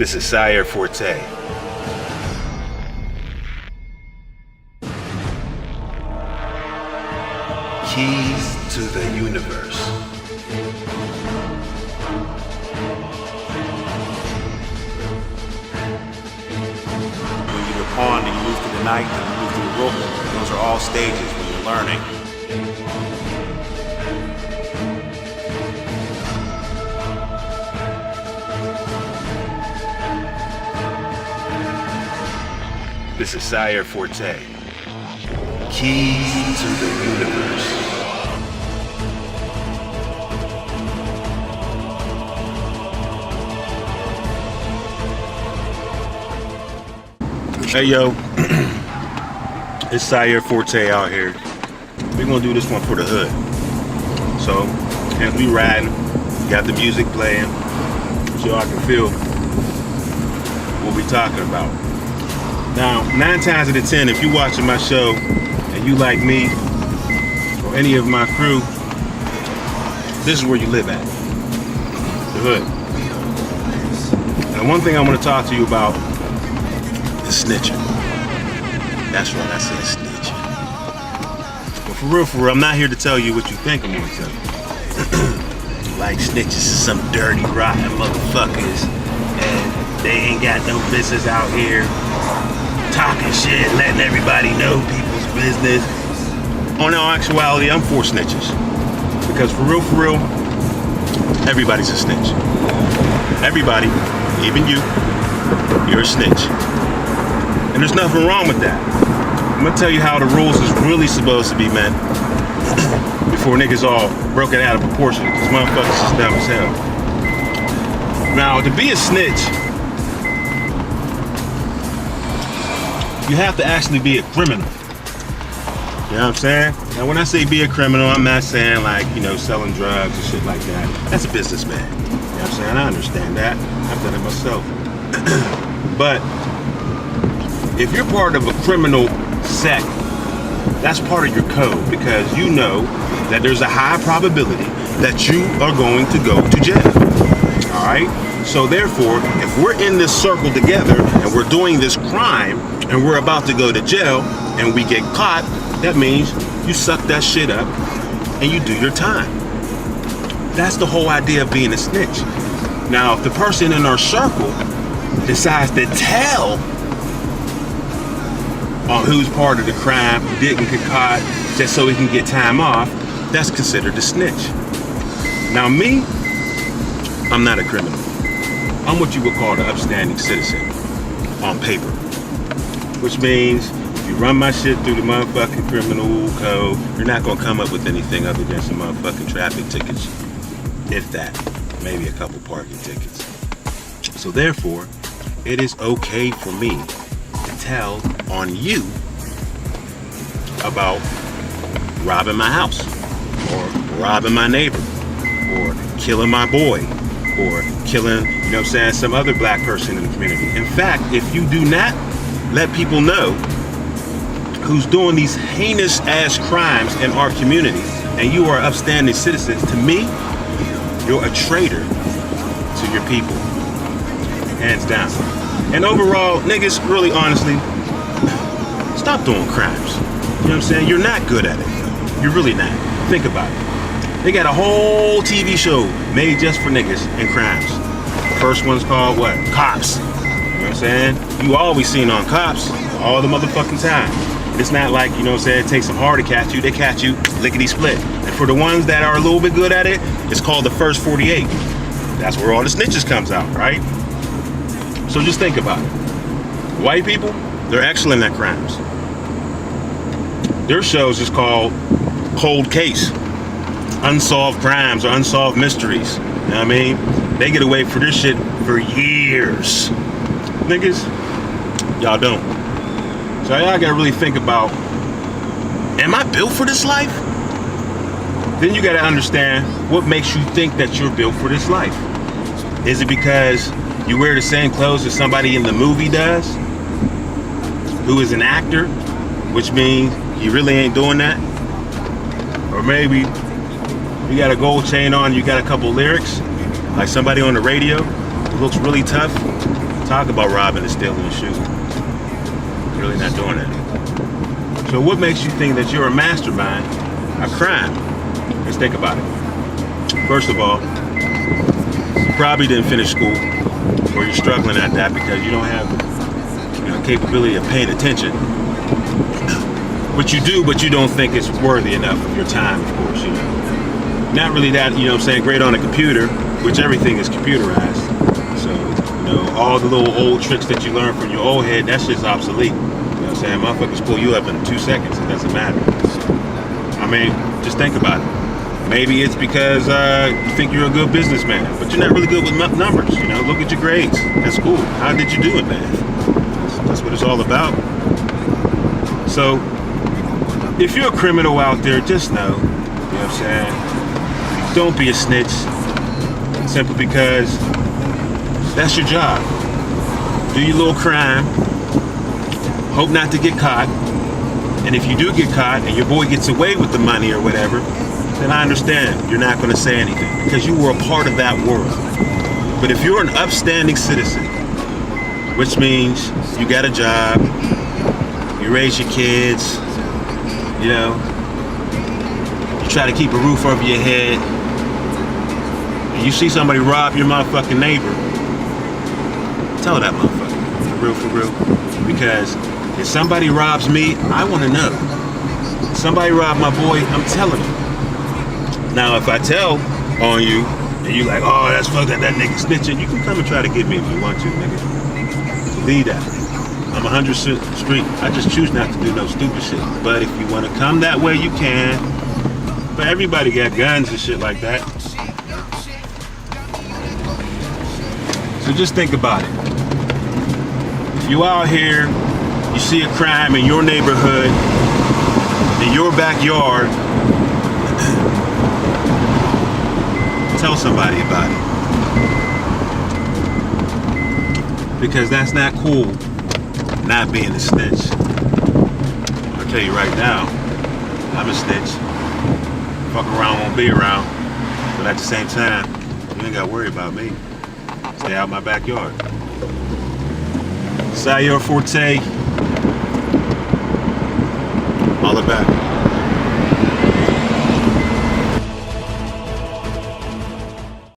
This is Syyar Forte. Keys to the universe. When you're a pawn and you move through the night and you move through the rope, those are all stages when you're learning. This is Syyar Forte. Keys to the universe. Hey yo, it's Syyar Forte out here. We're gonna do this one for the hood. So, as we riding, got the music playing, so I can feel what we talking about. Now, 9 times out of 10, if you're watching my show and you like me or any of my crew, this is where you live at, the hood. And one thing I want to talk to you about is snitching. That's right, I said snitching. But for real, I'm not here to tell you what you think I'm going to tell you. Like snitches is some dirty, rotten motherfuckers, and they ain't got no business out here talking shit, letting everybody know people's business. On all actuality, I'm for snitches. Because for real, everybody's a snitch. Everybody, even you're a snitch. And there's nothing wrong with that. I'm gonna tell you how the rules is really supposed to be meant before niggas all broke it out of proportion, because motherfuckers is dumb as hell. Now, to be a snitch, you have to actually be a criminal. You know what I'm saying? Now when I say be a criminal, I'm not saying like, selling drugs and shit like that. That's a businessman. You know what I'm saying? I understand that. I've done it myself. But if you're part of a criminal sect, that's part of your code, because you know that there's a high probability that you are going to go to jail. All right? So therefore, if we're in this circle together and we're doing this crime, and we're about to go to jail and we get caught, that means you suck that shit up and you do your time. That's the whole idea of being a snitch. Now, if the person in our circle decides to tell on who's part of the crime, who didn't get caught, just so he can get time off, that's considered a snitch. Now me, I'm not a criminal. I'm what you would call an upstanding citizen on paper. Which means if you run my shit through the motherfucking criminal code, you're not gonna come up with anything other than some motherfucking traffic tickets. If that, maybe a couple parking tickets. So therefore, it is okay for me to tell on you about robbing my house, or robbing my neighbor, or killing my boy, or killing, some other black person in the community. In fact, if you do not let people know who's doing these heinous ass crimes in our community, and you are upstanding citizens, to me, you're a traitor to your people, hands down. And overall, niggas, really honestly, stop doing crimes. You know what I'm saying? You're not good at it. You're really not. Think about it. They got a whole TV show made just for niggas and crimes. The first one's called what? Cops. You know what I'm saying? You always seen on Cops all the motherfucking time. It's not like, it takes some hard to catch you. They catch you lickety split. And for the ones that are a little bit good at it, it's called the first 48. That's where all the snitches comes out, right? So just think about it. White people, they're excellent at crimes. Their shows is called Cold Case. Unsolved crimes or unsolved mysteries. You know what I mean? They get away for this shit for years. Niggas, y'all don't. So y'all gotta really think about, am I built for this life? Then you gotta understand what makes you think that you're built for this life. Is it because you wear the same clothes as somebody in the movie does, who is an actor, which means he really ain't doing that? Or maybe you got a gold chain on, you got a couple lyrics, like somebody on the radio who looks really tough, talk about robbing and stealing and shooting. You're really not doing that. So what makes you think that you're a mastermind of crime? Let's think about it. First of all, you probably didn't finish school, or you're struggling at that because you don't have the capability of paying attention. But you do, but you don't think it's worthy enough of your time, of course, Not really that, great on a computer, which everything is computerized. So, all the little old tricks that you learned from your old head, that shit's obsolete. Motherfuckers pull you up in 2 seconds, it doesn't matter. Just think about it. Maybe it's because you think you're a good businessman, but you're not really good with numbers, Look at your grades. That's cool. How did you do in math? That's what it's all about. So, if you're a criminal out there, just know, don't be a snitch, simply because that's your job. Do your little crime, hope not to get caught, and if you do get caught and your boy gets away with the money or whatever, then I understand you're not going to say anything because you were a part of that world. But if you're an upstanding citizen, which means you got a job, you raise your kids, you try to keep a roof over your head, and you see somebody rob your motherfucking neighbor, tell that motherfucker, for real. Because if somebody robs me, I want to know. If somebody robbed my boy, I'm telling him. Now, if I tell on you, and you like, oh, that's fucked up, that nigga snitching, you can come and try to get me if you want to, nigga. Believe that. I'm 100 street. I just choose not to do no stupid shit. But if you want to come that way, you can. But everybody got guns and shit like that. So just think about it. If you out here, you see a crime in your neighborhood, in your backyard, tell somebody about it. Because that's not cool, not being a snitch. I'll tell you right now, I'm a snitch. Fuck around, won't be around. But at the same time, you ain't got to worry about me. Stay out my backyard. Syyar, forte. All about it.